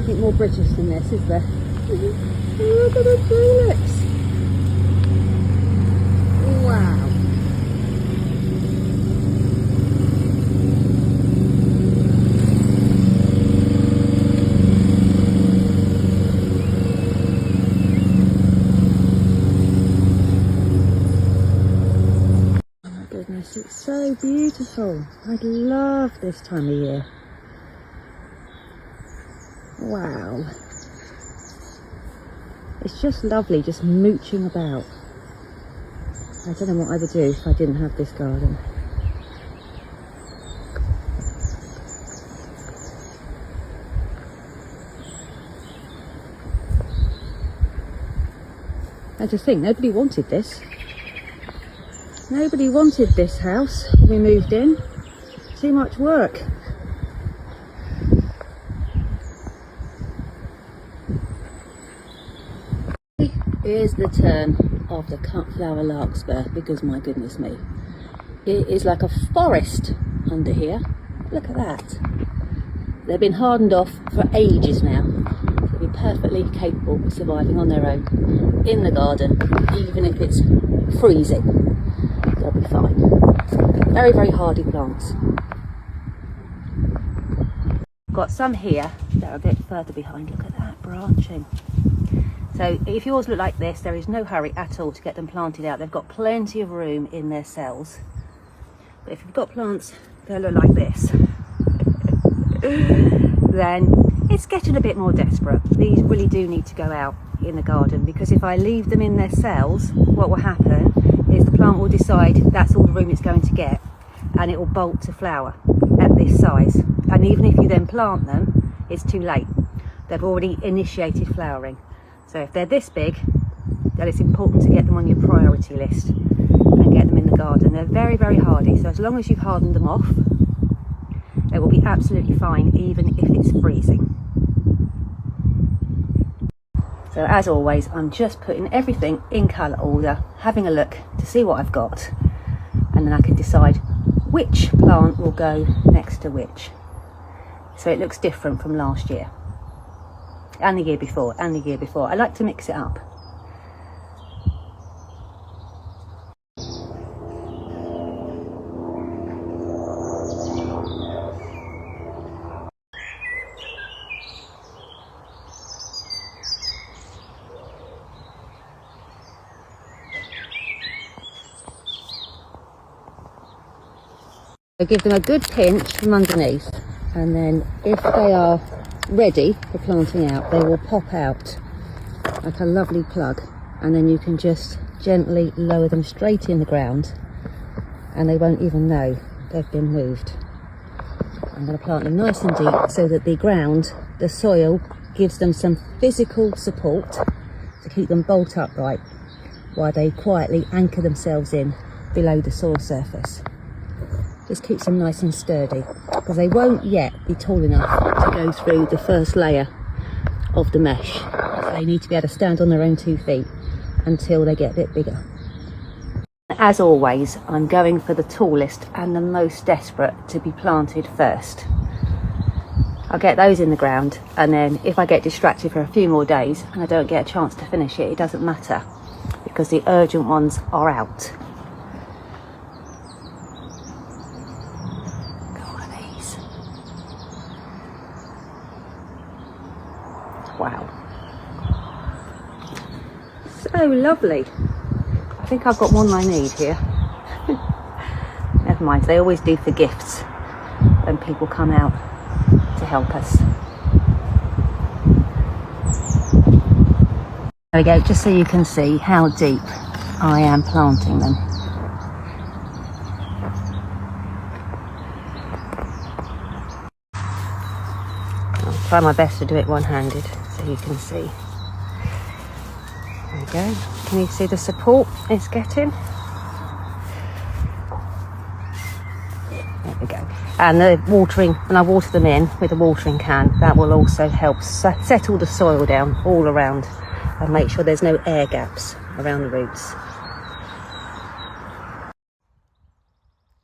nothing more British than this, is there? Look at the tulips! Wow! Oh my goodness, it's so beautiful. I love this time of year. Wow. It's just lovely just mooching about. I don't know what I would do if I didn't have this garden. I just think nobody wanted this. Nobody wanted this house when we moved in. Too much work. Here's the turn of the cut flower larkspur, because my goodness me, it is like a forest under here. Look at that. They've been hardened off for ages now. They'll be perfectly capable of surviving on their own in the garden, even if it's freezing. They'll be fine. Very, very hardy plants. Got some here that are a bit further behind. Look at that branching. So if yours look like this, there is no hurry at all to get them planted out. They've got plenty of room in their cells. But if you've got plants that look like this, then it's getting a bit more desperate. These really do need to go out in the garden, because if I leave them in their cells, what will happen is the plant will decide that's all the room it's going to get, and it will bolt to flower at this size. And even if you then plant them, it's too late. They've already initiated flowering. So if they're this big, then it's important to get them on your priority list and get them in the garden. They're very, very hardy. So as long as you've hardened them off, they will be absolutely fine, even if it's freezing. So as always, I'm just putting everything in colour order, having a look to see what I've got, and then I can decide which plant will go next to which. So it looks different from last year. And the year before, and the year before. I like to mix it up. I give them a good pinch from underneath, and then if they are ready for planting out, they will pop out like a lovely plug, and then you can just gently lower them straight in the ground and they won't even know they've been moved. I'm going to plant them nice and deep so that the ground, the soil, gives them some physical support to keep them bolt upright while they quietly anchor themselves in below the soil surface. Just keeps them nice and sturdy, because they won't yet be tall enough to go through the first layer of the mesh. So they need to be able to stand on their own 2 feet until they get a bit bigger. As always, I'm going for the tallest and the most desperate to be planted first. I'll get those in the ground, and then if I get distracted for a few more days and I don't get a chance to finish it, it doesn't matter, because the urgent ones are out. Wow, so lovely. I think I've got one I need here. Never mind, they always do for gifts when people come out to help us. There we go, just so you can see how deep I am planting them. I'll try my best to do it one-handed so you can see. There we go. Can you see the support it's getting? There we go. And the watering, when I water them in with a watering can, that will also help settle the soil down all around and make sure there's no air gaps around the roots.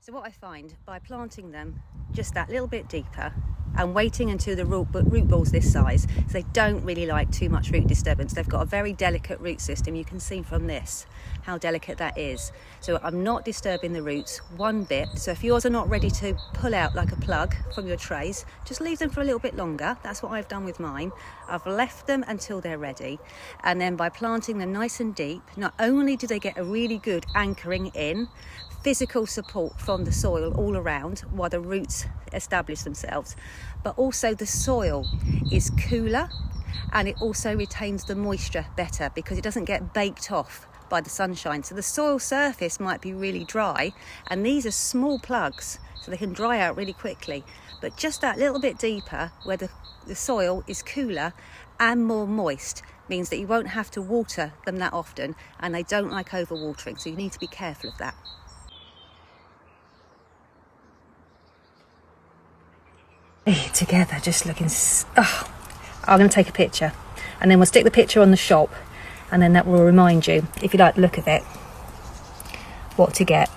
So what I find by planting them just that little bit deeper and waiting until the root ball's this size. So they don't really like too much root disturbance. They've got a very delicate root system. You can see from this how delicate that is. So I'm not disturbing the roots one bit. So if yours are not ready to pull out like a plug from your trays, just leave them for a little bit longer. That's what I've done with mine. I've left them until they're ready, and then by planting them nice and deep, not only do they get a really good anchoring in, physical support from the soil all around while the roots establish themselves, but also the soil is cooler and it also retains the moisture better because it doesn't get baked off by the sunshine. So the soil surface might be really dry, and these are small plugs so they can dry out really quickly, but just that little bit deeper where the soil is cooler and more moist means that you won't have to water them that often, and they don't like overwatering, so you need to be careful of that. Together, just looking, oh, I'm going to take a picture and then we'll stick the picture on the shop, and then that will remind you, if you like the look of it, what to get.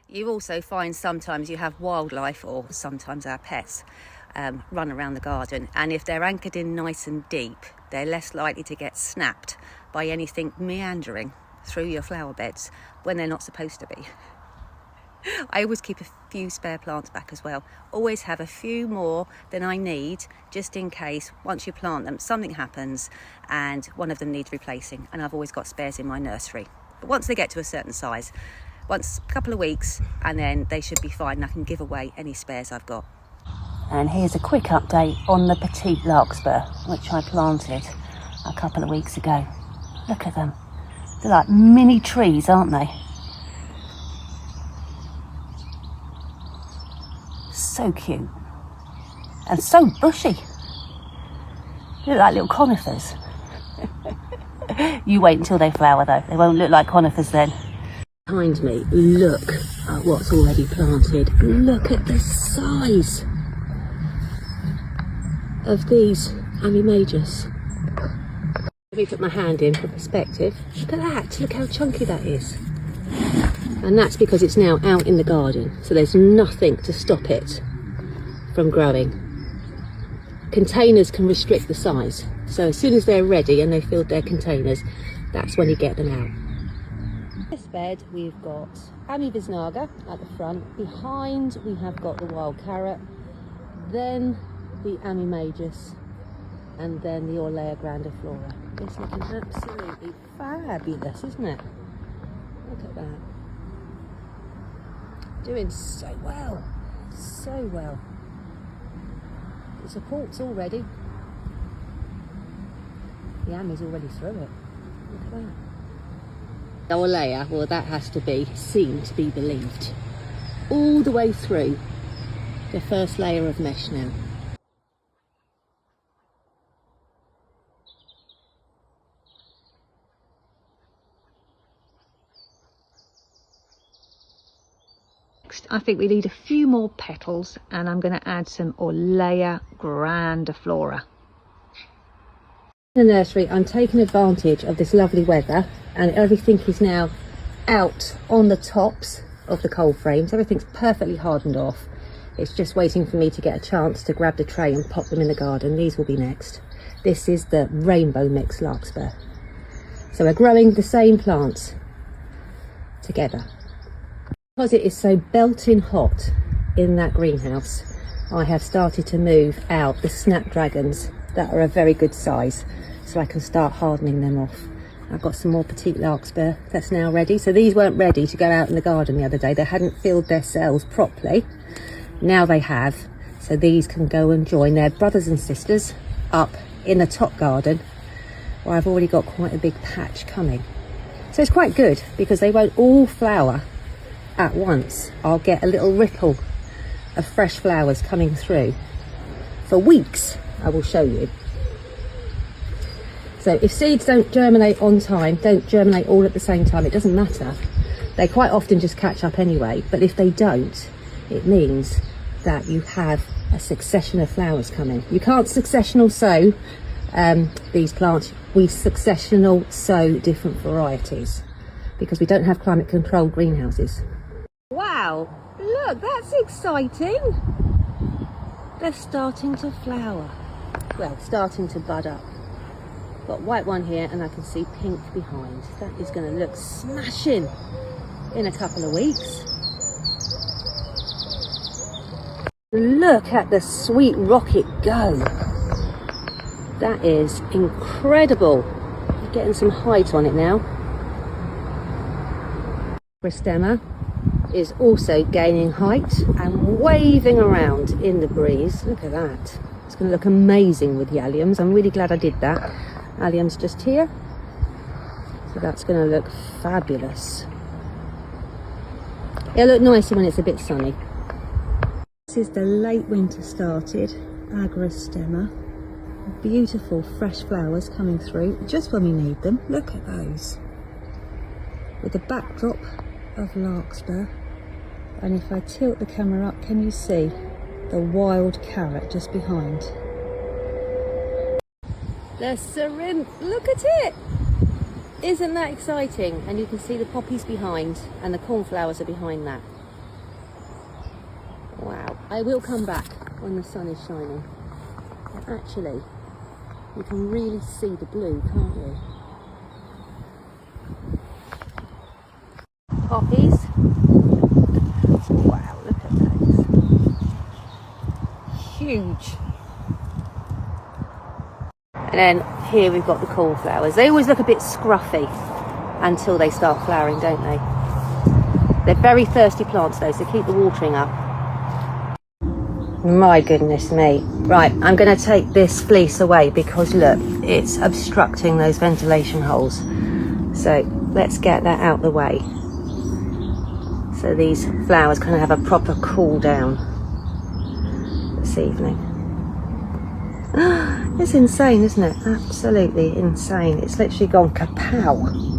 You also find sometimes you have wildlife, or sometimes our pets, run around the garden, and if they're anchored in nice and deep, they're less likely to get snapped by anything meandering through your flower beds when they're not supposed to be. I always keep a few spare plants back as well. Always have a few more than I need, just in case once you plant them something happens and one of them needs replacing, and I've always got spares in my nursery. But once they get to a certain size, once a couple of weeks, and then they should be fine, and I can give away any spares I've got. And here's a quick update on the petite larkspur, which I planted a couple of weeks ago. Look at them. They're like mini trees, aren't they? So cute. And so bushy. They look like little conifers. You wait until they flower though. They won't look like conifers then. Behind me, look at what's already planted. Look at the size of these Amimajus. Let me put my hand in for perspective. Look at that, look how chunky that is. And that's because it's now out in the garden, so there's nothing to stop it from growing. Containers can restrict the size, so as soon as they're ready and they filled their containers, that's when you get them out. In this bed we've got Amivisnaga at the front, behind we have got the wild carrot, then the Amimajus, and then the Orlea grandiflora. It's looking absolutely fabulous, isn't it? Look at that. Doing so well, so well. The support's all ready. The Ami's already through it. Look at that. The Orlea, well, that has to be seen to be believed. All the way through the first layer of mesh now. I think we need a few more petals, and I'm going to add some Orlea grandiflora. In the nursery, I'm taking advantage of this lovely weather, and everything is now out on the tops of the cold frames. Everything's perfectly hardened off. It's just waiting for me to get a chance to grab the tray and pop them in the garden. These will be next. This is the rainbow mix larkspur. So we're growing the same plants together. Because it is so belting hot in that greenhouse, I have started to move out the snapdragons that are a very good size, so I can start hardening them off. I've got some more petite larkspur that's now ready. So these weren't ready to go out in the garden the other day. They hadn't filled their cells properly. Now they have, so these can go and join their brothers and sisters up in the top garden, where I've already got quite a big patch coming. So it's quite good because they won't all flower at once. I'll get a little ripple of fresh flowers coming through for weeks. I will show you. So if seeds don't germinate on time, don't germinate all at the same time, it doesn't matter. They quite often just catch up anyway, but if they don't, it means that you have a succession of flowers coming. You can't successional sow these plants, we successional sow different varieties because we don't have climate controlled greenhouses. Wow, look, that's exciting. They're starting to flower. Well, starting to bud up. Got white one here and I can see pink behind. That is going to look smashing in a couple of weeks. Look at the sweet rocket go. That is incredible. You're getting some height on it now. Stemma is also gaining height and waving around in the breeze. Look at that. It's going to look amazing with the alliums. I'm really glad I did that. Allium's just here. So that's going to look fabulous. It'll look nicer when it's a bit sunny. This is the late winter started Agrostemma. Beautiful fresh flowers coming through just when we need them. Look at those. With the backdrop of larkspur. And if I tilt the camera up, can you see the wild carrot just behind? The syringe, look at it! Isn't that exciting? And you can see the poppies behind and the cornflowers are behind that. Wow, I will come back when the sun is shining. But actually, you can really see the blue, can't you? Poppies. Wow, look at those. Huge. And then here we've got the cornflowers. They always look a bit scruffy until they start flowering, don't they? They're very thirsty plants though, so keep the watering up. My goodness me. Right, I'm going to take this fleece away because look, it's obstructing those ventilation holes. So let's get that out the way. So these flowers kind of have a proper cool down this evening. It's insane, isn't it? Absolutely insane. It's literally gone kapow.